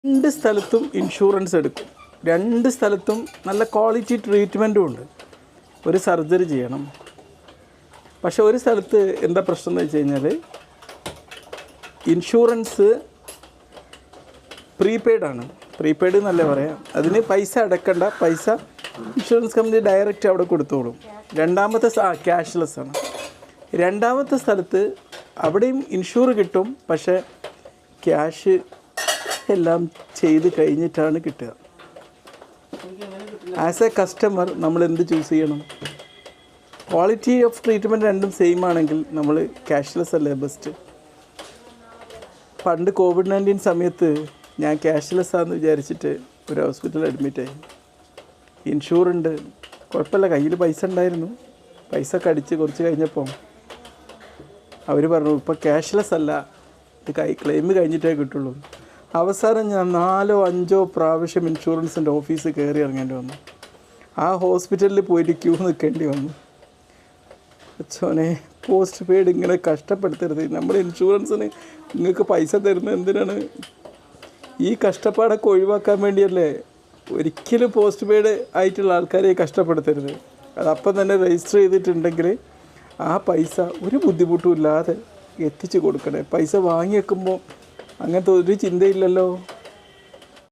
രണ്ട് സ്ഥലത്തും ഇൻഷുറൻസ് എടുക്കും, രണ്ട് സ്ഥലത്തും നല്ല ക്വാളിറ്റി ട്രീറ്റ്മെൻറ്റും ഉണ്ട്. ഒരു സർജറി ചെയ്യണം, പക്ഷെ ഒരു സ്ഥലത്ത് എന്താ പ്രശ്നം എന്ന് വെച്ച് കഴിഞ്ഞാൽ ഇൻഷുറൻസ് പ്രീപെയ്ഡാണ്. പ്രീപെയ്ഡ് എന്നല്ലേ പറയാം, അതിന് പൈസ അടയ്ക്കേണ്ട, പൈസ ഇൻഷുറൻസ് കമ്പനി ഡയറക്റ്റ് അവിടെ കൊടുത്തോളും. രണ്ടാമത്തെ ക്യാഷ്ലെസ് ആണ്. രണ്ടാമത്തെ സ്ഥലത്ത് അവിടെയും ഇൻഷൂർ കിട്ടും, പക്ഷേ ക്യാഷ് എല്ലാം ചെയ്ത് കഴിഞ്ഞിട്ടാണ് കിട്ടുക. ആസ് എ കസ്റ്റമർ നമ്മൾ എന്ത് ചൂസ് ചെയ്യണം? ക്വാളിറ്റി ഓഫ് ട്രീറ്റ്മെൻറ്റ് രണ്ടും സെയിം ആണെങ്കിൽ നമ്മൾ ക്യാഷ്ലെസ് അല്ലേ ബെസ്റ്റ്. പണ്ട് COVID-19 സമയത്ത് ഞാൻ ക്യാഷ്ലെസ് ആണെന്ന് വിചാരിച്ചിട്ട് ഒരു ഹോസ്പിറ്റലിൽ അഡ്മിറ്റായി. ഇൻഷൂറുണ്ട്, കുഴപ്പമില്ല, കയ്യിൽ പൈസ ഉണ്ടായിരുന്നു. പൈസ കടിച്ച് കുറച്ച് കഴിഞ്ഞപ്പോൾ അവർ പറഞ്ഞു ഇപ്പോൾ ക്യാഷ്ലെസ് അല്ല, ഇത് ക്ലെയിം കഴിഞ്ഞിട്ടേ കിട്ടുള്ളൂ. അവസാനം ഞാൻ 4-5 പ്രാവശ്യം ഇൻഷുറൻസിൻ്റെ ഓഫീസ് കയറി ഇറങ്ങേണ്ടി വന്നു. ആ ഹോസ്പിറ്റലിൽ പോയിട്ട് ക്യൂ നിൽക്കേണ്ടി വന്നു. അച്ഛനെ, പോസ്റ്റ് പെയ്ഡ് ഇങ്ങനെ കഷ്ടപ്പെടുത്തരുത്. നമ്മൾ ഇൻഷുറൻസിന് നിങ്ങൾക്ക് പൈസ തരുന്നത് എന്തിനാണ്? ഈ കഷ്ടപ്പാടൊക്കെ ഒഴിവാക്കാൻ വേണ്ടിയല്ലേ. ഒരിക്കലും പോസ്റ്റ് പെയ്ഡ് ആയിട്ടുള്ള ആൾക്കാരെ കഷ്ടപ്പെടുത്തരുത്. അതപ്പം തന്നെ രജിസ്റ്റർ ചെയ്തിട്ടുണ്ടെങ്കിൽ ആ പൈസ ഒരു ബുദ്ധിമുട്ടും ഇല്ലാതെ എത്തിച്ച് കൊടുക്കണേ. പൈസ വാങ്ങി വെക്കുമ്പോൾ അങ്ങനത്തെ ഒരു ചിന്തയില്ലല്ലോ.